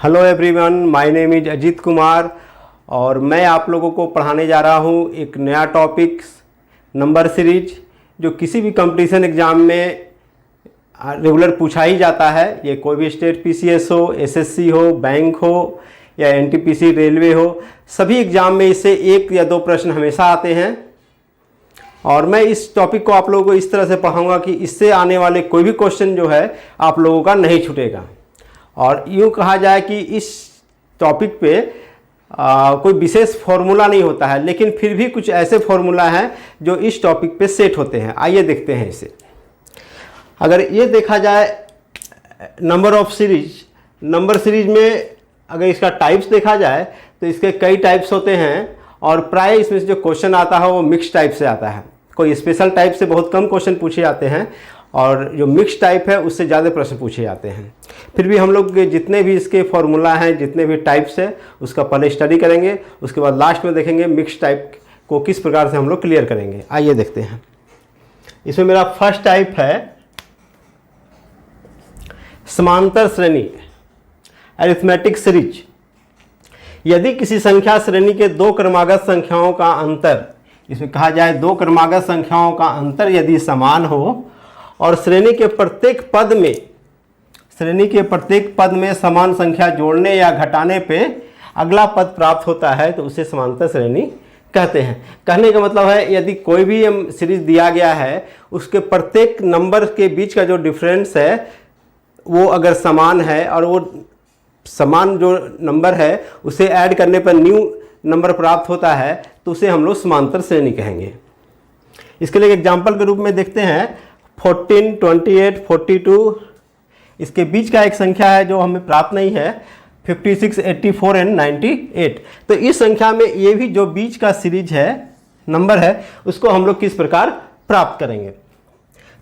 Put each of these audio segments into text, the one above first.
Hello everyone, my name is Ajit Kumar और मैं आप लोगों को पढ़ाने जा रहा हूँ एक नया टॉपिक नंबर सीरीज जो किसी भी कंपटीशन एग्ज़ाम में रेगुलर पूछा ही जाता है। ये कोई भी स्टेट पीसीएस हो, एसएससी हो, बैंक हो या एनटीपीसी रेलवे हो, सभी एग्ज़ाम में इससे एक या दो प्रश्न हमेशा आते हैं। और मैं इस टॉपिक को आप लोगों को इस तरह से पढ़ाऊँगा कि इससे आने वाले कोई भी क्वेश्चन जो है आप लोगों का नहीं छूटेगा। और यूँ कहा जाए कि इस टॉपिक पे कोई विशेष फॉर्मूला नहीं होता है, लेकिन फिर भी कुछ ऐसे फॉर्मूला हैं जो इस टॉपिक पे सेट होते हैं। आइए देखते हैं इसे। अगर ये देखा जाए नंबर सीरीज में अगर इसका टाइप्स देखा जाए तो इसके कई टाइप्स होते हैं और प्राय इसमें से जो क्वेश्चन आता है वो मिक्स टाइप से आता है। कोई स्पेशल टाइप से बहुत कम क्वेश्चन पूछे जाते हैं और जो मिक्स टाइप है उससे ज़्यादा प्रश्न पूछे जाते हैं। फिर भी हम लोग जितने भी इसके फॉर्मूला हैं, जितने भी टाइप्स है, उसका पहले स्टडी करेंगे, उसके बाद लास्ट में देखेंगे मिक्स टाइप को किस प्रकार से हम लोग क्लियर करेंगे। आइए देखते हैं। इसमें मेरा फर्स्ट टाइप है समांतर श्रेणी, अरिथमेटिक सीरीज। यदि किसी संख्या श्रेणी के दो क्रमागत संख्याओं का अंतर, इसमें कहा जाए दो क्रमागत संख्याओं का अंतर यदि समान हो और श्रेणी के प्रत्येक पद में समान संख्या जोड़ने या घटाने पे अगला पद प्राप्त होता है तो उसे समांतर श्रेणी कहते हैं। कहने का मतलब है यदि कोई भी सीरीज दिया गया है, उसके प्रत्येक नंबर के बीच का जो डिफरेंस है वो अगर समान है और वो समान जो नंबर है उसे ऐड करने पर न्यू नंबर प्राप्त होता है तो उसे हम लोग समांतर श्रेणी कहेंगे। इसके लिए एग्जाम्पल के रूप में देखते हैं 14, 28, 42। इसके बीच का एक संख्या है जो हमें प्राप्त नहीं है, 56, 84 एंड 98। तो इस संख्या में ये भी जो बीच का सीरीज है, नंबर है, उसको हम लोग किस प्रकार प्राप्त करेंगे।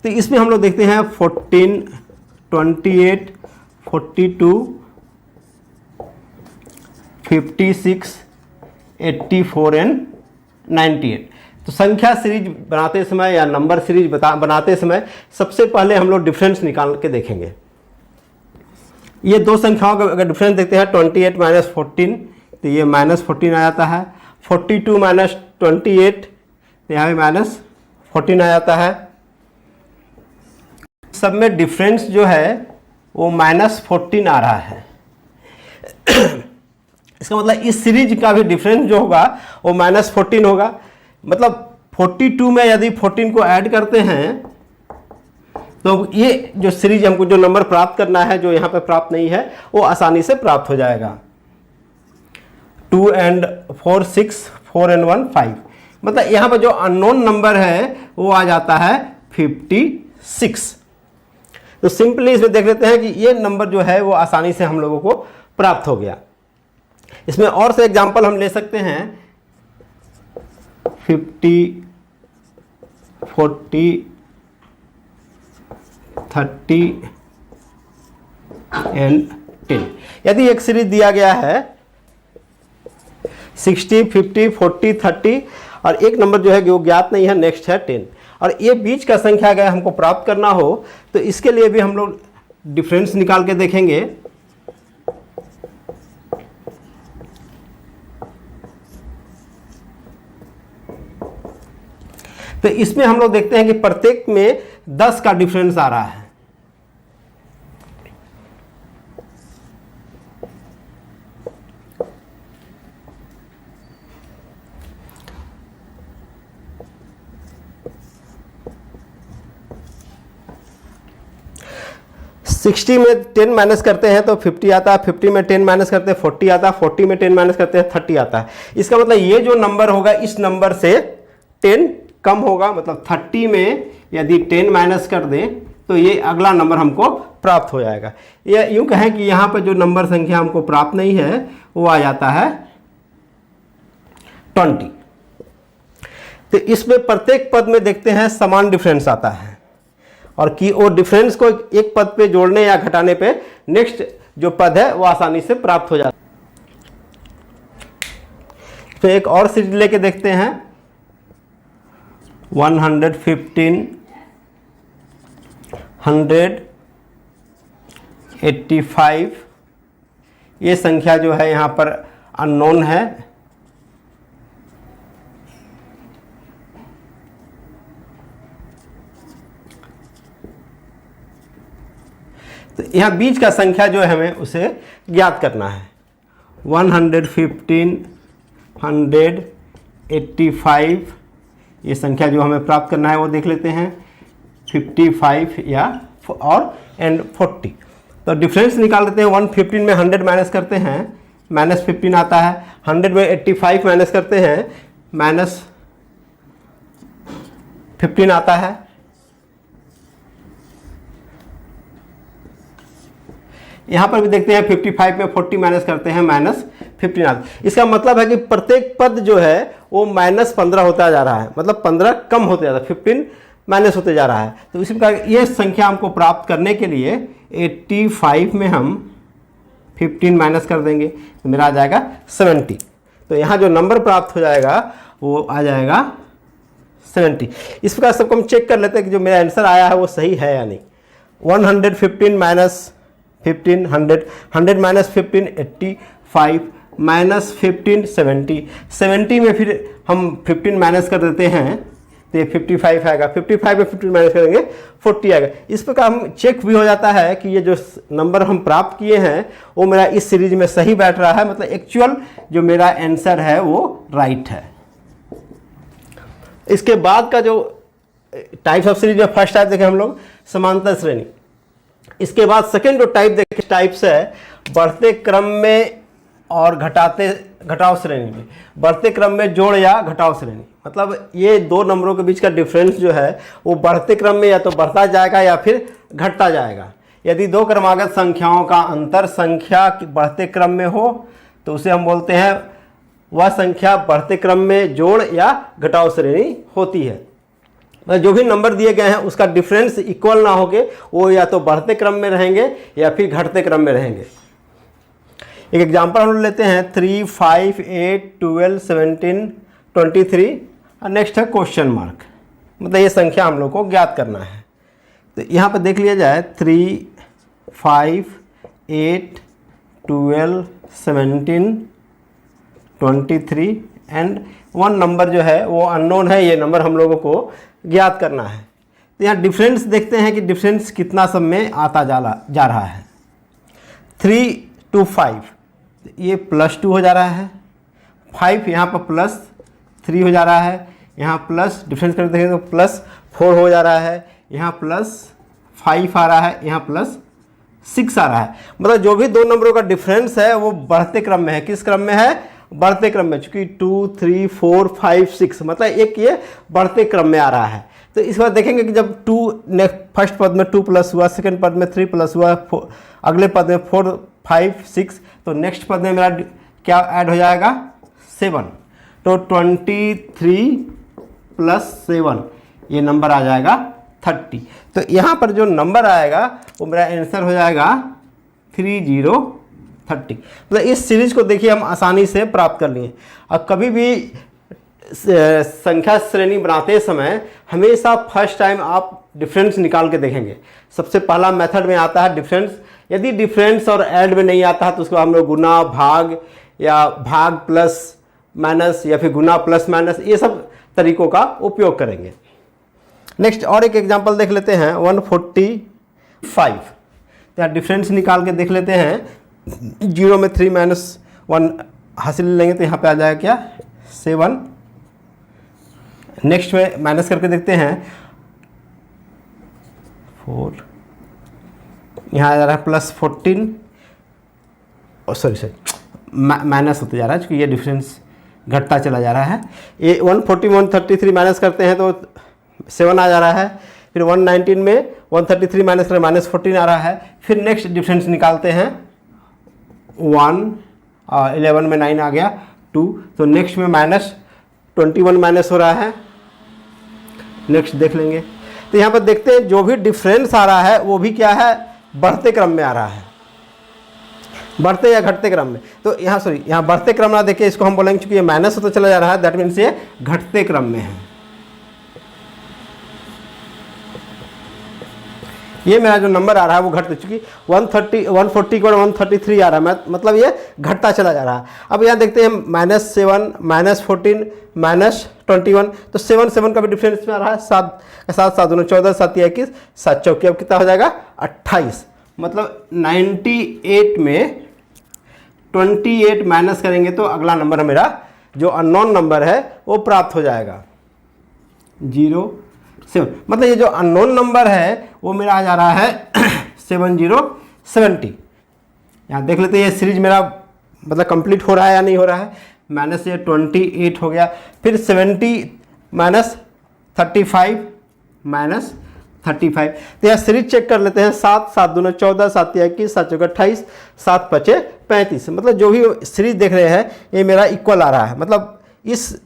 तो इसमें हम लोग देखते हैं 14, 28, 42, 56, 84 एंड 98। तो संख्या सीरीज बनाते समय या नंबर सीरीज बनाते समय सबसे पहले हम लोग डिफरेंस निकाल के देखेंगे। ये दो संख्याओं का अगर डिफरेंस देखते हैं 28 माइनस 14 तो ये माइनस 14 आ जाता है। 42 माइनस 28 तो यहाँ भी माइनस 14 आ जाता है। सब में डिफरेंस जो है वो माइनस 14 आ रहा है। इसका मतलब इस सीरीज का भी डिफरेंस जो होगा वो माइनस 14 होगा। मतलब 42 में यदि 14 को ऐड करते हैं तो ये जो सीरीज हमको जो नंबर प्राप्त करना है, जो यहाँ पे प्राप्त नहीं है, वो आसानी से प्राप्त हो जाएगा। 2 and 4 6, 4 and 1 5। मतलब यहाँ पर जो अननोन नंबर है वो आ जाता है 56। तो सिंपली इसमें देख लेते हैं कि ये नंबर जो है वो आसानी से हम लोगों को प्राप्त हो गया। इसमें और से एग्जाम्पल हम ले सकते हैं 50, 40, 30 एंड 10। यदि एक सीरीज दिया गया है 60, 50, 40, 30 और एक नंबर जो है वो ज्ञात नहीं है, नेक्स्ट है 10, और ये बीच का संख्या अगर हमको प्राप्त करना हो तो इसके लिए भी हम लोग डिफरेंस निकाल के देखेंगे। तो इसमें हम लोग देखते हैं कि प्रत्येक में 10 का डिफरेंस आ रहा है। सिक्सटी में 10 माइनस करते हैं तो 50 आता है, 50 में 10 माइनस करते हैं 40 आता है, 40 में 10 माइनस करते हैं 30 आता है। इसका मतलब ये जो नंबर होगा इस नंबर से 10 कम होगा। मतलब 30 में यदि 10 माइनस कर दें तो ये अगला नंबर हमको प्राप्त हो जाएगा। या यूँ कहें कि यहाँ पर जो नंबर संख्या हमको प्राप्त नहीं है वो आ जाता है 20। तो इसमें प्रत्येक पद में देखते हैं समान डिफरेंस आता है और कि वो डिफरेंस को एक पद पे जोड़ने या घटाने पे नेक्स्ट जो पद है वो आसानी से प्राप्त हो जाता है। तो एक और सीरीज लेके देखते हैं 115, 100, 85, ये संख्या जो है यहाँ पर अननोन है। तो यहाँ बीच का संख्या जो है हमें उसे ज्ञात करना है। 115, 185 ये संख्या जो हमें प्राप्त करना है वो देख लेते हैं, 55 या और एंड 40। तो डिफरेंस निकाल लेते हैं। 115 में 100 माइनस करते हैं, -15 आता है। 100 में 85 माइनस करते हैं, -15 आता है। यहाँ पर भी देखते हैं 55 में 40 माइनस करते हैं, -15 आता है। इसका मतलब है कि प्रत्येक पद जो है वो -15 होता जा रहा है, मतलब 15 कम होते जा रहा है, 15 माइनस होते जा रहा है। तो इसी प्रकार ये संख्या हमको प्राप्त करने के लिए 85 में हम 15 माइनस कर देंगे तो मेरा आ जाएगा 70। तो यहाँ जो नंबर प्राप्त हो जाएगा वो आ जाएगा 70। इस प्रकार सबको हम चेक कर लेते हैं कि जो मेरा आंसर आया है वो सही है या नहीं। 115 माइनस 15 100, 100 माइनस 15 85, -15 70। 70 में फिर हम 15 माइनस कर देते हैं तो ये 55 आएगा। 55 में 15 माइनस करेंगे 40 आएगा। इस प्रकार हम चेक भी हो जाता है कि ये जो नंबर हम प्राप्त किए हैं वो मेरा इस सीरीज में सही बैठ रहा है, मतलब एक्चुअल जो मेरा आंसर है वो राइट है। इसके बाद का जो टाइप्स ऑफ सीरीज में फर्स्ट टाइप देखें हम लोग समांतर श्रेणी। इसके बाद सेकेंड जो टाइप देखें टाइप्स है बढ़ते क्रम में और घटाव श्रेणी में। बढ़ते क्रम में जोड़ या घटाव श्रेणी, मतलब ये दो नंबरों के बीच का डिफरेंस जो है वो बढ़ते क्रम में या तो बढ़ता जाएगा या फिर घटता जाएगा। यदि दो क्रमागत संख्याओं का अंतर संख्या बढ़ते क्रम में हो तो उसे हम बोलते हैं वह संख्या बढ़ते क्रम में जोड़ या घटाव श्रेणी होती है। जो भी नंबर दिए गए हैं उसका डिफरेंस इक्वल ना होके वो या तो बढ़ते क्रम में रहेंगे या फिर घटते क्रम में रहेंगे। एक एग्जांपल हम लेते हैं 3, 5, 8, 12, 17, 23 और नेक्स्ट है क्वेश्चन मार्क, मतलब ये संख्या हम लोग को ज्ञात करना है। तो यहाँ पर देख लिया जाए 3, 5, 8, 12, 17, 23 एंड 1 नंबर जो है वो अननोन है, ये नंबर हम लोगों को ज्ञात करना है। तो यहाँ डिफरेंस देखते हैं कि डिफरेंस कितना सब में आता जा रहा है। 3 to 5 ये +2 हो जा रहा है, 5 यहाँ पर +3 हो जा रहा है, यहाँ प्लस डिफरेंस करते हैं तो +4 हो जा रहा है, यहाँ +5 आ रहा है, यहाँ +6 आ रहा है। मतलब जो भी दो नंबरों का डिफरेंस है वो बढ़ते क्रम में है। किस क्रम में है? बढ़ते क्रम में, चूँकि 2, 3, 4, 5, 6 मतलब एक ये बढ़ते क्रम में आ रहा है। तो इस बार देखेंगे कि जब 2 फर्स्ट पद में 2 प्लस हुआ, सेकंड पद में 3 प्लस हुआ, अगले पद में 4, 5, 6, तो नेक्स्ट पद में मेरा क्या ऐड हो जाएगा? 7। तो 23 + 7 ये नंबर आ जाएगा 30। तो यहाँ पर जो नंबर आएगा वो मेरा आंसर हो जाएगा 3030। मतलब इस सीरीज को देखिए हम आसानी से प्राप्त कर लिए। और कभी भी संख्या श्रेणी बनाते समय हमेशा फर्स्ट टाइम आप डिफरेंस निकाल के देखेंगे। सबसे पहला मेथड में आता है डिफरेंस। यदि डिफरेंस और ऐड में नहीं आता है तो उसको हम लोग गुना, भाग या भाग प्लस माइनस या फिर गुना प्लस माइनस ये सब तरीकों का उपयोग करेंगे। नेक्स्ट और एक एग्जांपल देख लेते हैं 145। तो यहाँ डिफरेंस निकाल के देख लेते हैं। 0 में 3 - 1 हासिल लेंगे तो यहाँ पे आ जाएगा क्या? 7। नेक्स्ट में माइनस करके देखते हैं 4, यहाँ आ जा रहा है +14 और सॉरी माइनस होते जा रहा है क्योंकि ये डिफरेंस घटता चला जा रहा है। ये 140 133 माइनस करते हैं तो 7 आ जा रहा है। फिर 119 में 133 माइनस करें -14 आ रहा है। फिर नेक्स्ट डिफरेंस निकालते हैं 1 और 11 में 9 आ गया 2। तो नेक्स्ट में -21 माइनस हो रहा है। नेक्स्ट देख लेंगे तो यहाँ पर देखते हैं जो भी डिफरेंस आ रहा है वो भी क्या है? बढ़ते क्रम में आ रहा है, बढ़ते या घटते क्रम में। तो यहाँ बढ़ते क्रम ना देखिए, इसको हम बोलेंगे क्योंकि ये माइनस होता चला जा रहा है, दैट मीन्स ये घटते क्रम में है। ये मेरा जो नंबर आ रहा है वो घट चुकी 140 के बाद 133 आ रहा है, मतलब ये घटता चला जा रहा है। अब यहाँ देखते हैं -7 -14 -21, तो 7 का भी डिफरेंस में आ रहा है। 7 7 7 2 14 7 21 7 चौकी, अब कितना हो जाएगा 28, मतलब 98 में 28 माइनस करेंगे तो अगला नंबर मेरा जो अननोन नंबर है वो प्राप्त हो जाएगा 07। मतलब ये जो अननोन नंबर है वो मेरा आ जा रहा है 7070। यहाँ देख लेते हैं ये सीरीज मेरा मतलब कंप्लीट हो रहा है या नहीं हो रहा है। माइनस ये 28 हो गया, फिर 70 माइनस 35 माइनस 35। तो यहाँ सीरीज चेक कर लेते हैं। 7 7 2 14 7 21 7 चौका 28 7 5 35, मतलब जो भी सीरीज देख रहे हैं ये मेरा इक्वल आ रहा है। मतलब इस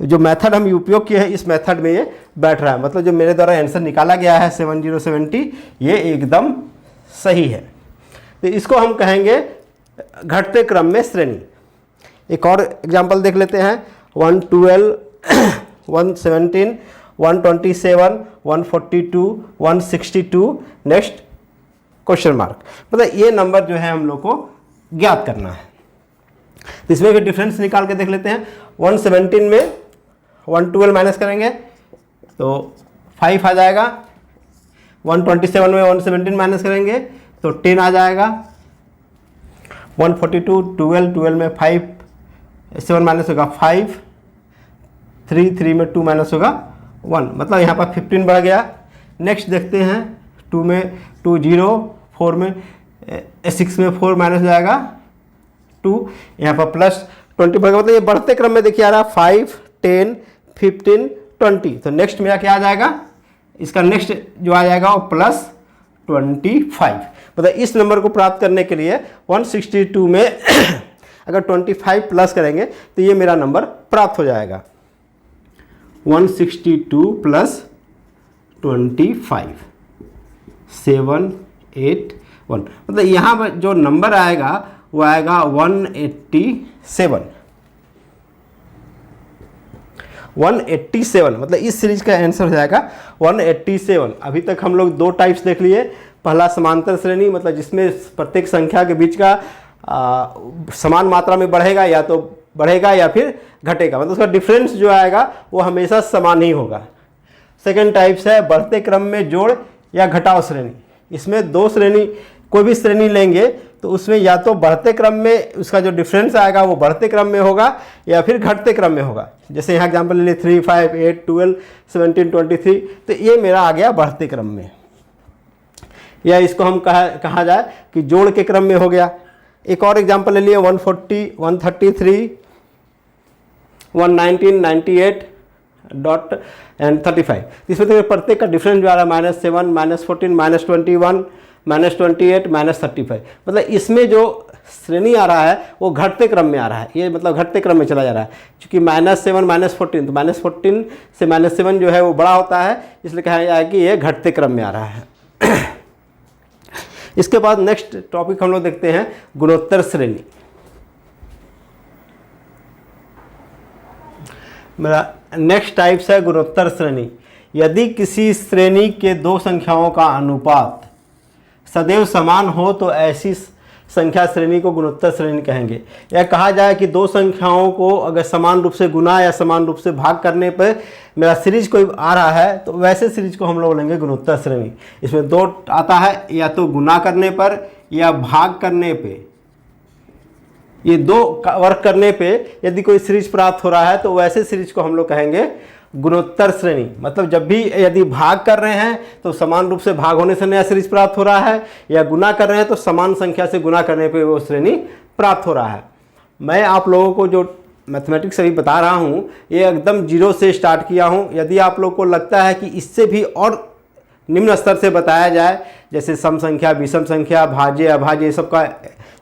जो मेथड हम उपयोग किए हैं इस मेथड में ये बैठ रहा है, मतलब जो मेरे द्वारा आंसर निकाला गया है 7070 ये एकदम सही है। तो इसको हम कहेंगे घटते क्रम में श्रेणी। एक और एग्जांपल देख लेते हैं। 112 117 127 142 162 नेक्स्ट क्वेश्चन मार्क, मतलब ये नंबर जो है हम लोग को ज्ञात करना है। इसमें भी डिफरेंस निकाल के देख लेते हैं। 117 में 112 माइनस करेंगे तो 5 आ जाएगा। 127 में 117 माइनस करेंगे तो 10 आ जाएगा। 142 12 में 5 7 माइनस होगा 5, 3 में 2 माइनस होगा 1, मतलब यहाँ पर 15 बढ़ गया। नेक्स्ट देखते हैं 2 में 2 0, 4 में 6 में 4 माइनस हो जाएगा 2, यहाँ पर प्लस 20 बढ़ गया। मतलब ये बढ़ते क्रम में देखिए आ रहा 5 10 15 20, तो नेक्स्ट मेरा क्या आ जाएगा, इसका नेक्स्ट जो आ जाएगा वो प्लस 25। मतलब इस नंबर को प्राप्त करने के लिए 162 में अगर 25 प्लस करेंगे तो ये मेरा नंबर प्राप्त हो जाएगा 162 प्लस 25 781। मतलब यहाँ पर जो नंबर आएगा वो आएगा 187। मतलब इस सीरीज का आंसर हो जाएगा 187। अभी तक हम लोग दो टाइप्स देख लिए। पहला समांतर श्रेणी, मतलब जिसमें प्रत्येक संख्या के बीच का समान मात्रा में बढ़ेगा या तो बढ़ेगा या फिर घटेगा, मतलब उसका डिफरेंस जो आएगा वो हमेशा समान ही होगा। सेकेंड टाइप्स है बढ़ते क्रम में जोड़ या घटाव श्रेणी। इसमें दो श्रेणी, कोई भी श्रेणी लेंगे तो उसमें या तो बढ़ते क्रम में उसका जो डिफरेंस आएगा वो बढ़ते क्रम में होगा या फिर घटते क्रम में होगा। जैसे यहाँ एग्जाम्पल ले लिए 3 5 8 12 17 23, तो ये मेरा आ गया बढ़ते क्रम में, या इसको हम कहा जाए कि जोड़ के क्रम में हो गया। एक और एग्जाम्पल ले लिए 140 133 119 98 डॉट एंड 35। इसमें तो प्रत्येक का डिफरेंस जो आ रहा है -7 -14 -21 -28 -35। मतलब इसमें जो श्रेणी आ रहा है वो घटते क्रम में आ रहा है, ये मतलब घटते क्रम में चला जा रहा है। क्योंकि -7 -14, तो -14 से -7 जो है वो बड़ा होता है, इसलिए कहा जाए कि ये घटते क्रम में आ रहा है। इसके बाद नेक्स्ट टॉपिक हम लोग देखते हैं गुणोत्तर श्रेणी। मेरा नेक्स्ट टाइप्स है गुणोत्तर श्रेणी। यदि किसी श्रेणी के दो संख्याओं का अनुपात सदैव समान हो तो ऐसी संख्या श्रेणी को गुणोत्तर श्रेणी कहेंगे। यह कहा जाए कि दो संख्याओं को अगर समान रूप से गुना या समान रूप से भाग करने पर मेरा सीरीज कोई आ रहा है तो वैसे सीरीज को हम लोग लेंगे गुणोत्तर श्रेणी। इसमें दो आता है, या तो गुना करने पर या भाग करने पे, ये दो वर्क करने पे यदि कोई सीरीज प्राप्त हो रहा है तो वैसे सीरीज को हम लोग कहेंगे गुणोत्तर श्रेणी। मतलब जब भी यदि भाग कर रहे हैं तो समान रूप से भाग होने से नया सीरीज प्राप्त हो रहा है, या गुना कर रहे हैं तो समान संख्या से गुना करने पे वो श्रेणी प्राप्त हो रहा है। मैं आप लोगों को जो मैथमेटिक्स अभी बता रहा हूँ ये एकदम जीरो से स्टार्ट किया हूँ। यदि आप लोग को लगता है कि इससे भी और निम्न स्तर से बताया जाए, जैसे सम संख्या, विषम संख्या, भाज्य, अभाज्य, ये सब का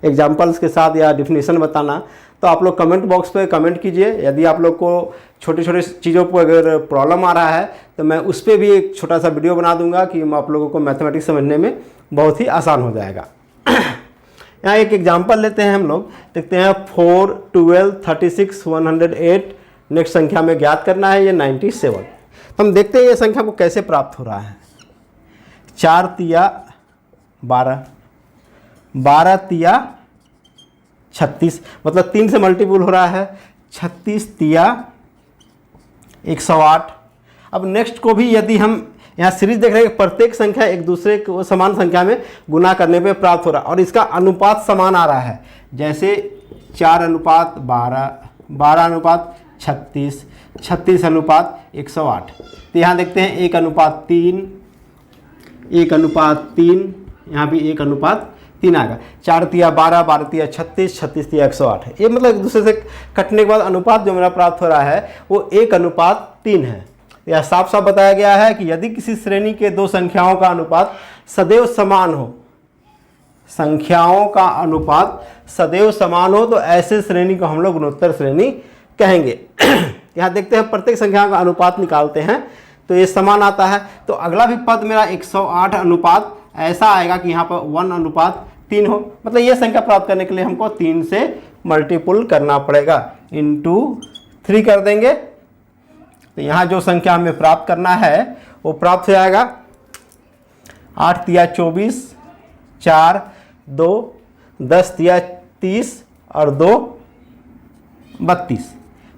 एग्जाम्पल्स के साथ या डिफिनीशन बताना, तो आप लोग कमेंट बॉक्स पे कमेंट कीजिए। यदि आप लोग को छोटे छोटे चीज़ों पर अगर प्रॉब्लम आ रहा है तो मैं उस पर भी एक छोटा सा वीडियो बना दूंगा कि आप लोगों को मैथमेटिक्स समझने में बहुत ही आसान हो जाएगा। यहाँ एक एग्जांपल लेते हैं हम लोग, देखते हैं 4 12 36 108। नेक्स्ट संख्या में ज्ञात करना है, ये 97। हम देखते हैं ये संख्या को कैसे प्राप्त हो रहा है। 4 तिया 12, 12 तिया 36, मतलब 3 से मल्टीपल हो रहा है, 36 तिया 108। अब नेक्स्ट को भी यदि हम यहाँ सीरीज देख रहे हैं, प्रत्येक संख्या एक दूसरे को समान संख्या में गुना करने पे प्राप्त हो रहा है और इसका अनुपात समान आ रहा है, जैसे 4 अनुपात 12, 12 अनुपात 36, 36 अनुपात 108। तो यहाँ देखते हैं 1 अनुपात 3, 1 अनुपात 3, यहाँ भी 1 अनुपात 3 आएगा। 4 तिया 12, 12 तिया 36, 36 तिया 108 है। ये मतलब एक दूसरे से कटने के बाद अनुपात जो मेरा प्राप्त हो रहा है वो 1 अनुपात 3 है। यह साफ साफ बताया गया है कि यदि किसी श्रेणी के दो संख्याओं का अनुपात सदैव समान हो, संख्याओं का अनुपात सदैव समान हो, तो ऐसे श्रेणी को हम लोग गुणोत्तर श्रेणी कहेंगे। यहाँ देखते हैं प्रत्येक संख्या का अनुपात निकालते हैं तो ये समान आता है। तो अगला भी पद मेरा 108 अनुपात ऐसा आएगा कि यहाँ पर 1 अनुपात 3 हो, मतलब ये संख्या प्राप्त करने के लिए हमको 3 से मल्टीपुल करना पड़ेगा, इंटू 3 कर देंगे। तो यहाँ जो संख्या हमें प्राप्त करना है वो प्राप्त हो जाएगा 8 तिया 24, 4 2, 10 तिया 30 और 2 32,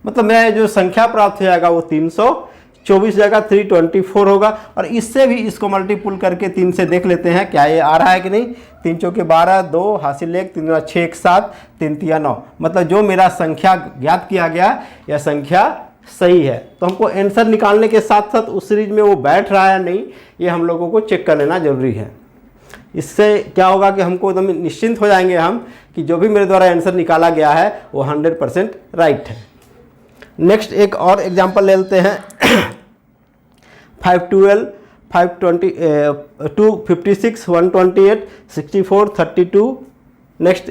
मतलब मेरा जो संख्या प्राप्त हो जाएगा वो 324 जाएगा, 324 होगा। और इससे भी इसको मल्टीपुल करके 3 से देख लेते हैं क्या ये आ रहा है कि नहीं। 3 चौके 12, 2 हासिल 1, 3 दूना 6, 1 7, 3 तिया 9, मतलब जो मेरा संख्या ज्ञात किया गया यह संख्या सही है। तो हमको आंसर निकालने के साथ साथ उस सीरीज में वो बैठ रहा है नहीं, ये हम लोगों को चेक कर लेना जरूरी है। इससे क्या होगा कि हमको एकदम निश्चिंत हो जाएंगे हम कि जो भी मेरे द्वारा आंसर निकाला गया है वो 100% राइट है। नेक्स्ट एक और एग्जांपल ले लेते हैं। 512, 520, 256, 128, 64, 32, नेक्स्ट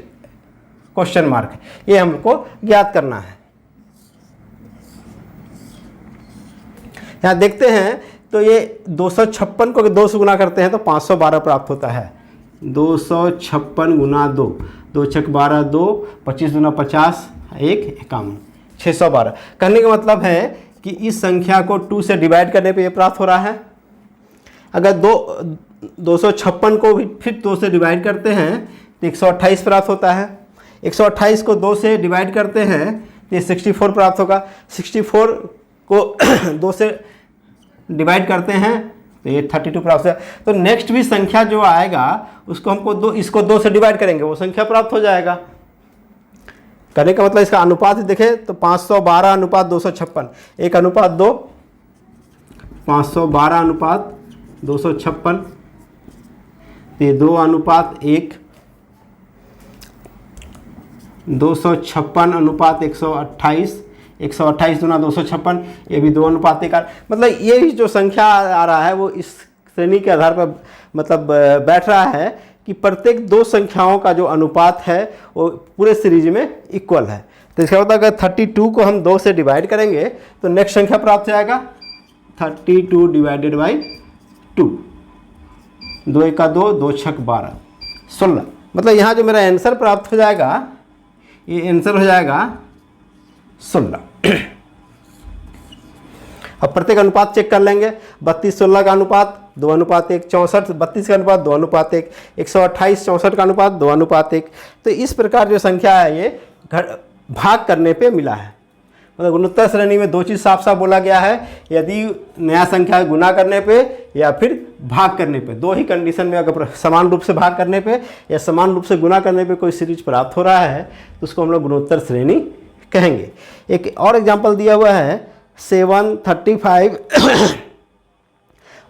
क्वेश्चन मार्क, ये हमको ज्ञात करना है। यहाँ देखते हैं तो ये 256 को 2 से गुना करते हैं तो 512 प्राप्त होता है। 256 गुना 2, 2 छक 12, 2 25 दूना 50, 1 51, 612। कहने का मतलब है कि इस संख्या को 2 से डिवाइड करने पे ये प्राप्त हो रहा है। अगर 256 को भी फिर 2 से डिवाइड करते हैं तो 128 प्राप्त होता है। 128 को 2 से डिवाइड करते हैं तो ये 64 प्राप्त होगा। 64 को 2 से डिवाइड करते हैं तो ये 32 प्राप्त है। तो नेक्स्ट भी संख्या जो आएगा उसको हमको इसको 2 से डिवाइड करेंगे, वो संख्या प्राप्त हो जाएगा। करने का मतलब इसका अनुपात देखें तो 512 अनुपात 256, 1 अनुपात 2, 512 अनुपात 256, ये 2 अनुपात 1, 256 अनुपात 128, 128 दूना 256, ये भी 2 अनुपात 1। मतलब ये भी जो संख्या आ रहा है वो इस श्रेणी के आधार पर मतलब बैठ रहा है कि प्रत्येक दो संख्याओं का जो अनुपात है वो पूरे सीरीज में इक्वल है। तो इसका मतलब अगर 32 को हम 2 से डिवाइड करेंगे तो नेक्स्ट संख्या प्राप्त हो जाएगा 32 डिवाइडेड बाई 2, 2 एका 2, 2 छक 12, 16। मतलब यहाँ जो मेरा आंसर प्राप्त हो जाएगा ये आंसर हो जाएगा 16। अब प्रत्येक अनुपात चेक कर लेंगे। 32 16 का अनुपात 2 अनुपात 1, 64 32 का अनुपात 2 अनुपात 1, 128 64 का अनुपात 2 अनुपात 1। तो इस प्रकार जो संख्या है ये भाग करने पे मिला है। मतलब गुणोत्तर श्रेणी में 2 चीज़ साफ साफ बोला गया है, यदि नया संख्या गुना करने पे या फिर भाग करने पे, 2 ही कंडीशन में अगर समान रूप से भाग करने पे या समान रूप से गुना करने पे कोई सीरीज प्राप्त हो रहा है तो उसको हम लोग गुणोत्तर श्रेणी कहेंगे। एक और एग्जांपल दिया हुआ है 735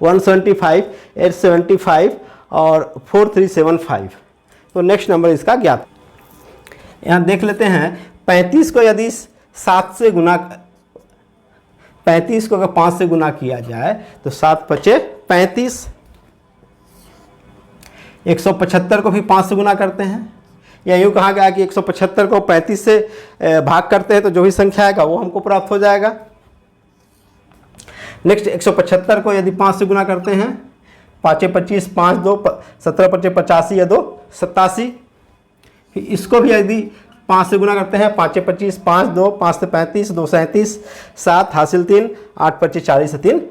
175 875 और 4375। तो नेक्स्ट नंबर इसका ज्ञात। यहाँ देख लेते हैं 35 को यदि 7 से गुना 35 को अगर 5 से गुना किया जाए तो 7 पचे 35। 175 को भी 5 से गुना करते हैं, या यूँ कहा गया कि 175 को 35 से भाग करते हैं तो जो भी संख्या आएगा वो हमको प्राप्त हो जाएगा। नेक्स्ट 175 को यदि 5 से गुना करते हैं, 5 25 5 2 17 25 85 या 2 87। इसको भी यदि 5 से गुना करते हैं, 5 25 5 2 5 से 35 2 37 7 हासिल 3 8 25 40 3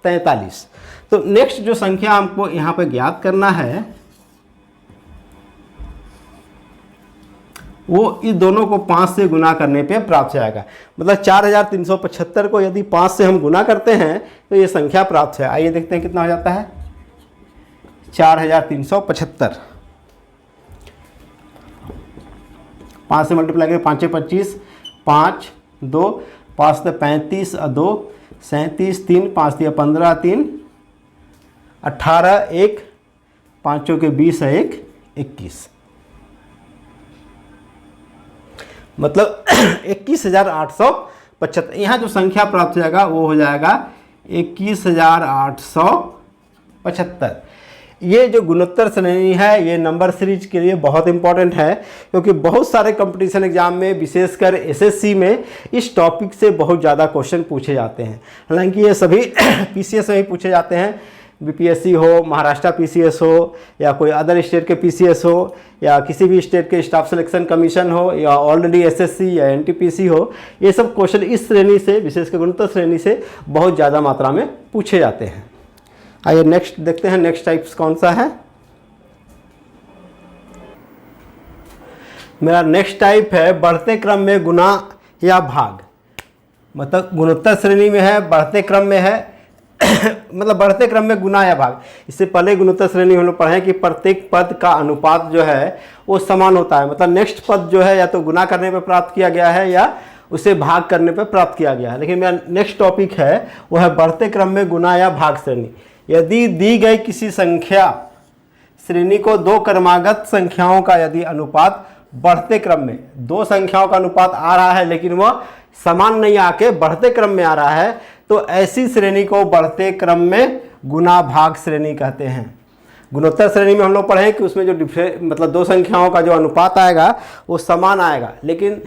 43। तो नेक्स्ट जो संख्या हमको यहाँ पे ज्ञात करना है वो इस दोनों को 5 से गुना करने पे प्राप्त हो जाएगा। मतलब 4375 को यदि 5 से हम गुना करते हैं तो ये संख्या प्राप्त है। आइए देखते हैं कितना हो जाता है। 4375 5 से मल्टीप्लाई करें, 5 25, 5 2 5 से 35 और 2 37, 3 5 दिया 15, 3 18, 1 5 के 20 है 1 21, मतलब 21,875। यहाँ जो संख्या प्राप्त हो जाएगा वो हो जाएगा 21,875। ये जो गुणोत्तर श्रेणी है ये नंबर सीरीज के लिए बहुत इंपॉर्टेंट है, क्योंकि बहुत सारे कंपटीशन एग्जाम में विशेषकर एसएससी में इस टॉपिक से बहुत ज़्यादा क्वेश्चन पूछे जाते हैं। हालांकि ये सभी पीसीएस में ही पूछे जाते हैं, बीपीएससी हो, महाराष्ट्र पीसीएस हो, या कोई अदर स्टेट के पीसीएस हो, या किसी भी स्टेट के स्टाफ सिलेक्शन कमीशन हो, या ऑलरेडी एसएससी या एनटीपीसी हो, ये सब क्वेश्चन इस श्रेणी से, विशेषकर गुणोत्तर श्रेणी से बहुत ज़्यादा मात्रा में पूछे जाते हैं। आइए नेक्स्ट देखते हैं, नेक्स्ट टाइप्स कौन सा है। मेरा नेक्स्ट टाइप है बढ़ते क्रम में गुना या भाग। मतलब गुणोत्तर श्रेणी में है, बढ़ते क्रम में है मतलब बढ़ते क्रम में गुना या भाग। इससे पहले गुणोत्तर श्रेणी हम लोग पढ़े कि प्रत्येक पद का अनुपात जो है वो समान होता है। मतलब नेक्स्ट पद जो है या तो गुना करने पर प्राप्त किया गया है या उसे भाग करने पर प्राप्त किया गया है। लेकिन मेरा नेक्स्ट टॉपिक है वो है बढ़ते क्रम में गुना या भाग श्रेणी। यदि दी गई किसी संख्या श्रेणी को दो क्रमागत संख्याओं का यदि अनुपात बढ़ते क्रम में, दो संख्याओं का अनुपात आ रहा है लेकिन वह समान नहीं आके बढ़ते क्रम में आ रहा है, तो ऐसी श्रेणी को बढ़ते क्रम में गुना भाग श्रेणी कहते हैं। गुणोत्तर श्रेणी में हम लोग पढ़े कि उसमें जो मतलब दो संख्याओं का जो अनुपात आएगा वो समान आएगा, लेकिन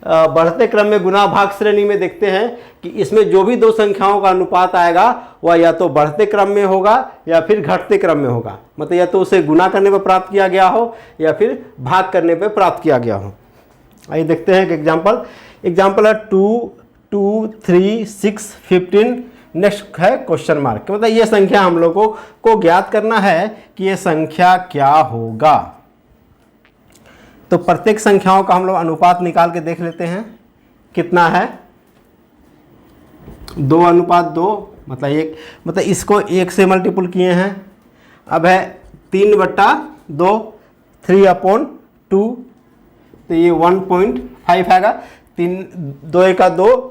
बढ़ते क्रम में गुना भाग श्रेणी में देखते हैं कि इसमें जो भी दो संख्याओं का अनुपात आएगा वह या तो बढ़ते क्रम में होगा या फिर घटते क्रम में होगा। मतलब या तो उसे गुना करने पर प्राप्त किया गया हो या फिर भाग करने पर प्राप्त किया गया हो। आइए देखते हैं एक एग्जाम्पल है 2, 2, 3, 6, 15। नेक्स्ट है क्वेश्चन मार्क। मतलब ये संख्या हम लोगों को ज्ञात करना है कि ये संख्या क्या होगा। तो प्रत्येक संख्याओं का हम लोग अनुपात निकाल के देख लेते हैं कितना है। 2:2, मतलब 1, मतलब इसको 1 से मल्टीपल किए हैं। अब है 3/2, 3/2, तो ये 1.5 आएगा। 2 1 2,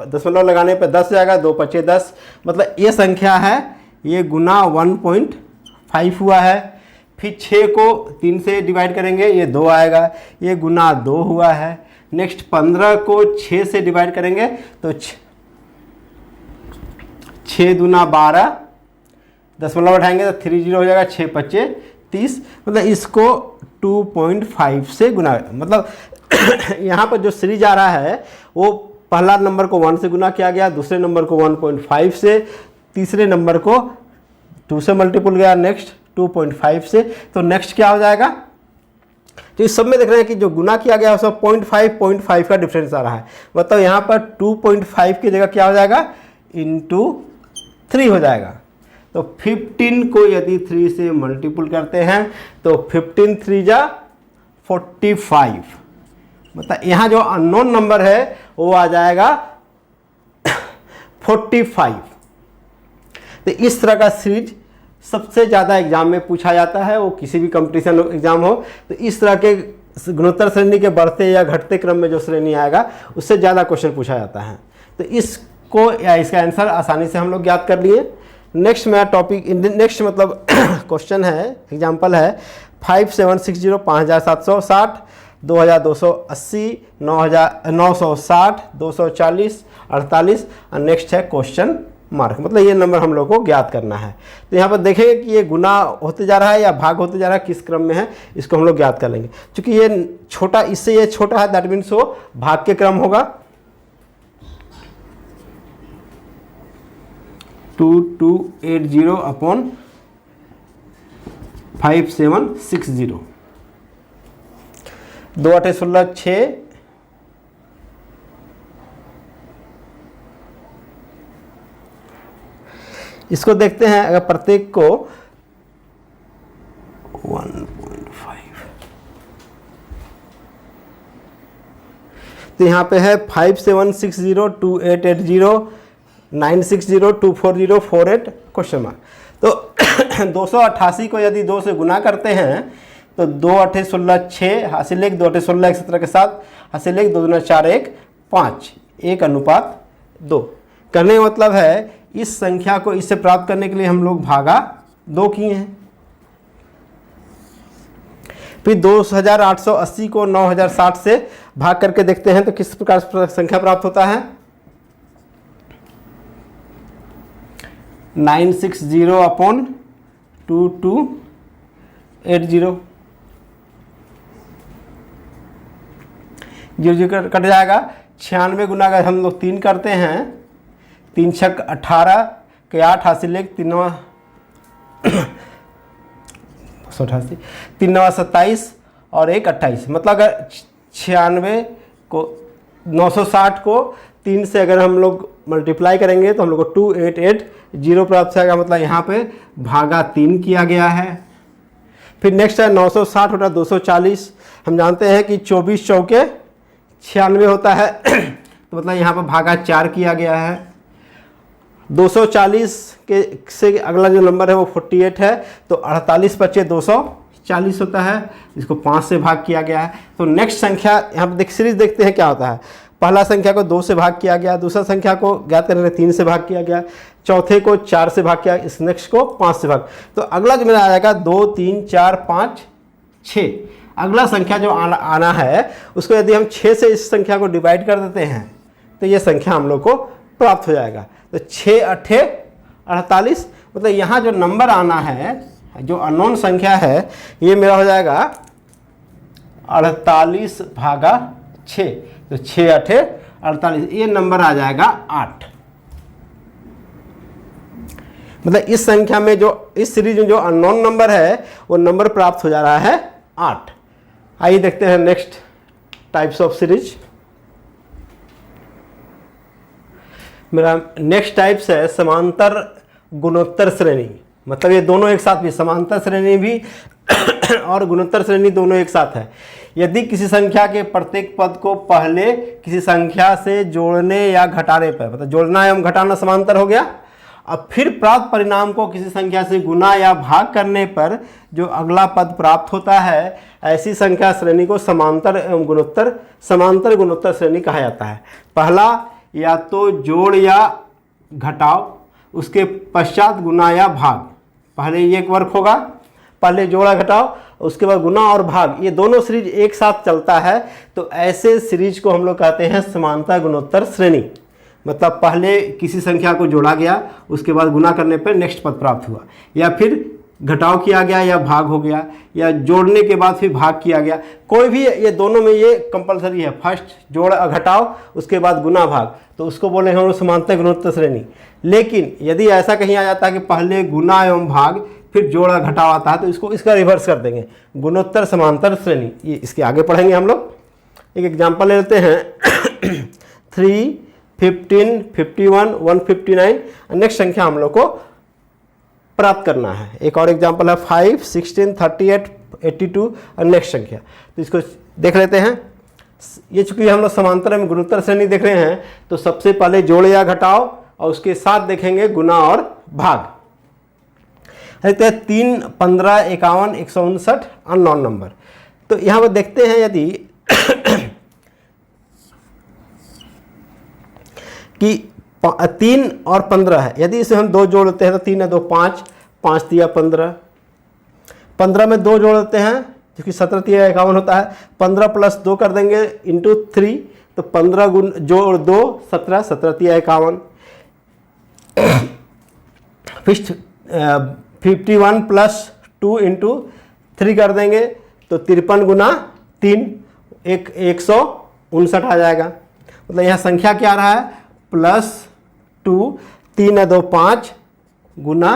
दशमलव लगाने पे 10 जाएगा, 2 5 10। मतलब ये संख्या है, ये गुना 1.5 हुआ है। फिर 6 को 3 से डिवाइड करेंगे, ये 2 आएगा, ये गुना 2 हुआ है। नेक्स्ट 15 को 6 से डिवाइड करेंगे तो 6 दूना 12, दशमलव उठाएंगे तो 30 हो जाएगा, 6 5 30। मतलब इसको 2.5 से गुना, मतलब यहाँ पर जो सीरीज आ रहा है वो पहला नंबर को 1 से गुना किया गया, दूसरे नंबर को 1.5 से, तीसरे नंबर को 2 से मल्टीपल गया, नेक्स्ट 2.5 से। तो नेक्स्ट क्या हो जाएगा, तो इस सब में देख रहे हैं कि जो गुना किया गया है उसमें 0.5 का डिफरेंस आ रहा है। मतलब यहाँ पर 2.5 की जगह क्या हो जाएगा, इंटू 3 हो जाएगा। तो 15 को यदि 3 से मल्टीपल करते हैं तो 15 3 जा 45। मतलब यहाँ जो अननोन नंबर है वो आ जाएगा 45। तो इस तरह का सीरीज सबसे ज़्यादा एग्जाम में पूछा जाता है, वो किसी भी कंपटीशन एग्जाम हो। तो इस तरह के गुणोत्तर श्रेणी के बढ़ते या घटते क्रम में जो श्रेणी आएगा उससे ज़्यादा क्वेश्चन पूछा जाता है। तो इसको या इसका आंसर आसानी से हम लोग ज्ञात कर लिए। नेक्स्ट मेरा टॉपिक, नेक्स्ट मतलब क्वेश्चन है, एग्जाम्पल है 5760, 5760, 2280, 960, 240, 48 और नेक्स्ट है क्वेश्चन मार्क। मतलब ये नंबर हम लोग को ज्ञात करना है। तो यहाँ पर देखेंगे कि ये गुना होते जा रहा है या भाग होते जा रहा है, किस क्रम में है, इसको हम लोग ज्ञात कर लेंगे। क्योंकि ये छोटा, इससे ये छोटा है, दैट मीन्स वो भाग के क्रम होगा। 2280 अपॉन 5760, 2 8 16 6, इसको देखते हैं, अगर प्रत्येक को 1.5, तो यहाँ पे है 5760288096024048 क्वेश्चन मार्क। तो 288 को यदि 2 से गुना करते हैं तो 2 8 16 6 हासिल 1, 2 8 16 1 17 के साथ हासिल 1, 2 2 4 1 5 1:2 करने का मतलब है इस संख्या को इससे प्राप्त करने के लिए हम लोग भागा 2 किए हैं। फिर 2880 को 9060 से भाग करके देखते हैं तो किस प्रकार से संख्या प्राप्त होता है। 960/2280 0 कट जाएगा। 96 गुना अगर हम लोग 3 करते हैं, 3 छक 18 के 8 हासिल 1, 3 9 27 और 1 28, मतलब अगर 96 को 960 को 3 से अगर हम लोग मल्टीप्लाई करेंगे तो हम लोग को 2880 प्राप्त होगा, मतलब यहाँ पे भागा 3 किया गया है। फिर नेक्स्ट है 960 होता है 240, हम जानते हैं कि 24 चौके 96 होता है तो मतलब यहाँ पर भागा 4 किया गया है। 240 के से अगला जो नंबर है वो 48 है, तो 48 बचे 240 होता है, इसको 5 से भाग किया गया है। तो नेक्स्ट संख्या यहाँ पर सीरीज देखते हैं क्या होता है। पहला संख्या को 2 से भाग किया गया, दूसरा संख्या को ज्ञात करने 3 से भाग किया गया, चौथे को 4 से भाग किया, इस नेक्स्ट को 5 से भाग। तो अगला जो मेरा आ जाएगा 2 3 4 5 6। अगला संख्या जो आना है उसको यदि हम 6 से इस संख्या को डिवाइड कर देते हैं तो ये संख्या हम लोग को प्राप्त हो जाएगा। तो 6 8 48, मतलब यहाँ जो नंबर आना है, जो अननोन संख्या है, ये मेरा हो जाएगा 48/6। तो 6 8 48, ये नंबर आ जाएगा 8। मतलब इस संख्या में जो इस सीरीज में जो अननोन नंबर है वो नंबर प्राप्त हो जा रहा है 8। आइए देखते हैं नेक्स्ट टाइप्स ऑफ सीरीज। मेरा नेक्स्ट टाइप्स है समांतर गुणोत्तर श्रेणी, मतलब ये दोनों एक साथ भी, समांतर श्रेणी भी और गुणोत्तर श्रेणी दोनों एक साथ है। यदि किसी संख्या के प्रत्येक पद को पहले किसी संख्या से जोड़ने या घटाने पर, मतलब जोड़ना एवं घटाना समांतर हो गया, अब फिर प्राप्त परिणाम को किसी संख्या से गुना या भाग करने पर जो अगला पद प्राप्त होता है, ऐसी संख्या श्रेणी को समांतर एवं समांतर गुणोत्तर श्रेणी कहा जाता है। पहला या तो जोड़ या घटाव, उसके पश्चात गुना या भाग। पहले ये एक वर्क होगा, पहले जोड़ा घटाव, उसके बाद गुना और भाग, ये दोनों सीरीज एक साथ चलता है, तो ऐसे सीरीज को हम लोग कहते हैं समांतर गुणोत्तर श्रेणी। मतलब पहले किसी संख्या को जोड़ा गया, उसके बाद गुना करने पर नेक्स्ट पद प्राप्त हुआ, या फिर घटाव किया गया या भाग हो गया, या जोड़ने के बाद फिर भाग किया गया। कोई भी ये दोनों में ये कंपलसरी है, फर्स्ट जोड़ घटाव, उसके बाद गुना भाग, तो उसको बोले हम लोग समांतर गुणोत्तर श्रेणी। लेकिन यदि ऐसा कहीं आ जाता है कि पहले गुना एवं भाग फिर जोड़ घटाव आता है, तो इसको इसका रिवर्स कर देंगे, गुणोत्तर समांतर श्रेणी। ये इसके आगे पढ़ेंगे हम लोग। एक एग्जाम्पल ले लेते हैं 3 15 51 159, नेक्स्ट संख्या हम लोग को प्राप्त करना है। एक और एग्जाम्पल है 5 16 38 82 और नेक्स्ट संख्या, तो इसको देख लेते हैं। ये चूंकि हम लोग समांतर में गुणोत्तर श्रेणी देख रहे हैं, तो सबसे पहले जोड़ या घटाव और उसके साथ देखेंगे गुना और भाग। देखते हैं 3 15 51 159 अननोन नंबर। तो यहाँ पर देखते हैं यदि कि 3 और 15 है, यदि इसे हम 2 जोड़ते हैं तो 3 है 2 5, 5 दिया 15, 15 में 2 जोड़ते हैं क्योंकि 17 दिया 51 होता है, 15 प्लस 2 कर देंगे इंटू 3, तो 15 गुण जोड़ 2 17, 17 दिया 51। फिर 51 प्लस 2 इंटू 3 कर देंगे तो 53 गुना 3 159 आ जाएगा। मतलब यहाँ संख्या क्या आ रहा है, +2, 3 है 2 5 गुना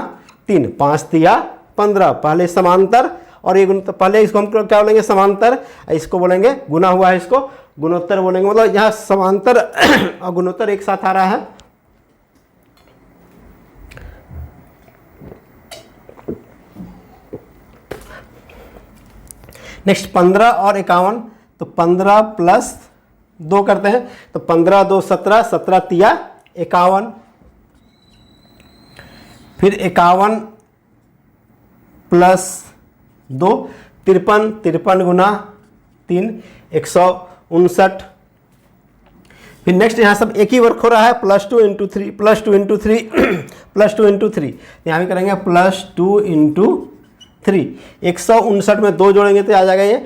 3, 5 दिया 15। पहले समांतर और ये तो पहले इसको हम क्या बोलेंगे, समांतर, इसको बोलेंगे गुना हुआ है, इसको गुणोत्तर बोलेंगे। मतलब यहाँ समांतर और गुणोत्तर एक साथ आ रहा है। नेक्स्ट 15 और 51, तो 15 प्लस 2 करते हैं, तो 15 2 17, 17 तिया 51, फिर 51 प्लस 2 53, 53 गुना 3 159। फिर नेक्स्ट यहाँ सब एक ही वर्क हो रहा है, +2 × 3 +2 × 3 +2 × 3, यहाँ भी करेंगे +2 × 3। 159 में 2 जोड़ेंगे तो आ जाएगा ये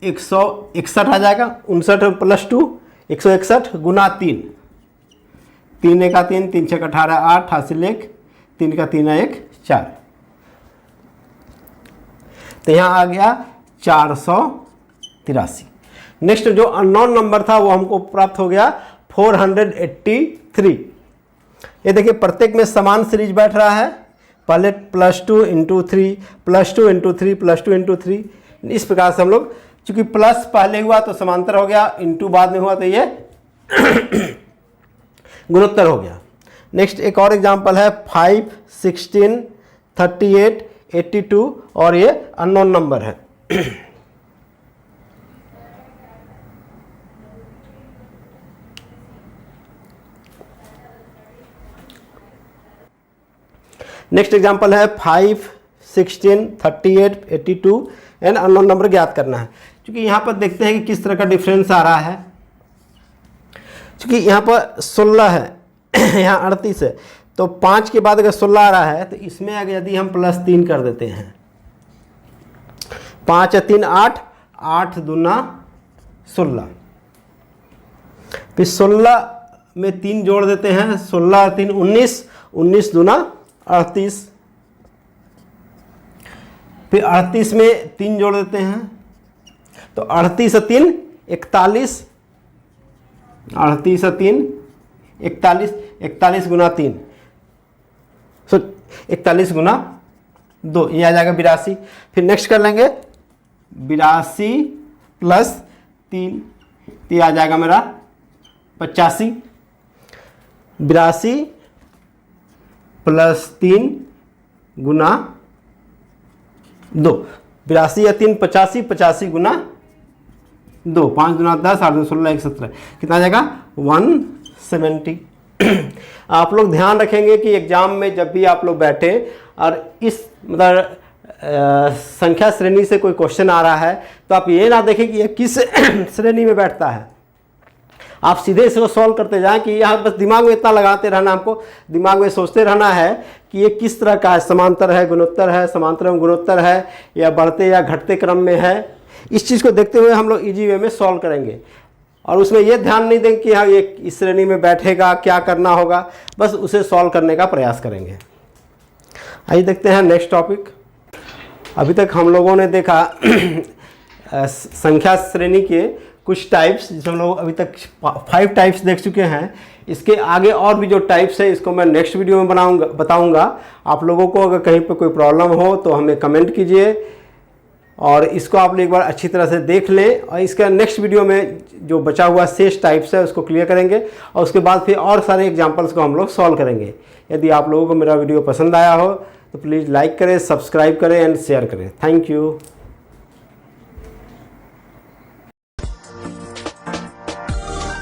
161 आ जाएगा, 59 + 2 161 गुना 3, 3 × 3 3 × 18 8 हासिल 1, 3 × 3 1 4, तो यहाँ आ गया 483। नेक्स्ट जो अननोन नंबर था वो हमको प्राप्त हो गया 483। ये देखिए प्रत्येक में समान सीरीज बैठ रहा है, पहले +2 × 3 +2 × 3 +2 × 3, इस प्रकार से हम लोग, चूंकि प्लस पहले हुआ तो समांतर हो गया, इंटू बाद में हुआ तो ये गुणोत्तर हो गया। नेक्स्ट एक और एग्जांपल है 5 16 38 82, और ये अननोन नंबर है। नेक्स्ट एग्जांपल है 5 16 38 82 एंड अननोन नंबर ज्ञात करना है। क्योंकि यहाँ पर देखते हैं कि किस तरह का डिफरेंस आ रहा है। क्योंकि यहाँ पर 16 है यहाँ 38 है, तो 5 के बाद अगर 16 आ रहा है तो इसमें अगर यदि हम +3 कर देते हैं, 5 या 3 8 8 दूना 16, फिर 16 में 3 जोड़ देते हैं, 16 और 3 19, 19 दूना 38, फिर 38 में 3 जोड़ देते हैं, तो 38 और 3 41, 38 और 3 41, 41 गुना 3, 41 गुना 2, ये आ जाएगा 82। फिर नेक्स्ट कर लेंगे 82 + 3, ये आ जाएगा मेरा 85, 82 + 3 गुना 2, 82 या 3 85, 85 गुना 2, 5 दूना 10 8 दूना 16 1 17, कितना आ जाएगा 170। आप लोग ध्यान रखेंगे कि एग्जाम में जब भी आप लोग बैठे और इस मतलब संख्या श्रेणी से कोई क्वेश्चन आ रहा है तो आप ये ना देखें कि ये किस श्रेणी में बैठता है, आप सीधे इसको सॉल्व करते जाएं कि यहाँ बस दिमाग में इतना लगाते रहना, हमको दिमाग में सोचते रहना है कि ये किस तरह का है, समांतर है गुणोत्तर है, समांतर एवं गुणोत्तर है, या बढ़ते या घटते क्रम में है। इस चीज़ को देखते हुए हम लोग इजी वे में सॉल्व करेंगे, और उसमें ये ध्यान नहीं देंगे कि हाँ ये इस श्रेणी में बैठेगा, क्या करना होगा, बस उसे सॉल्व करने का प्रयास करेंगे। आइए देखते हैं नेक्स्ट टॉपिक। अभी तक हम लोगों ने देखा संख्या श्रेणी के कुछ टाइप्स, जिसमें हम लोग अभी तक 5 टाइप्स देख चुके हैं। इसके आगे और भी जो टाइप्स है इसको मैं नेक्स्ट वीडियो में बताऊंगा। आप लोगों को अगर कहीं पर कोई प्रॉब्लम हो तो हमें कमेंट कीजिए, और इसको आप लोग एक बार अच्छी तरह से देख लें, और इसका नेक्स्ट वीडियो में जो बचा हुआ शेष टाइप्स है उसको क्लियर करेंगे, और उसके बाद फिर और सारे एग्जाम्पल्स को हम लोग सॉल्व करेंगे। यदि आप लोगों को मेरा वीडियो पसंद आया हो तो प्लीज़ लाइक करें, सब्सक्राइब करें एंड शेयर करें। Thank you.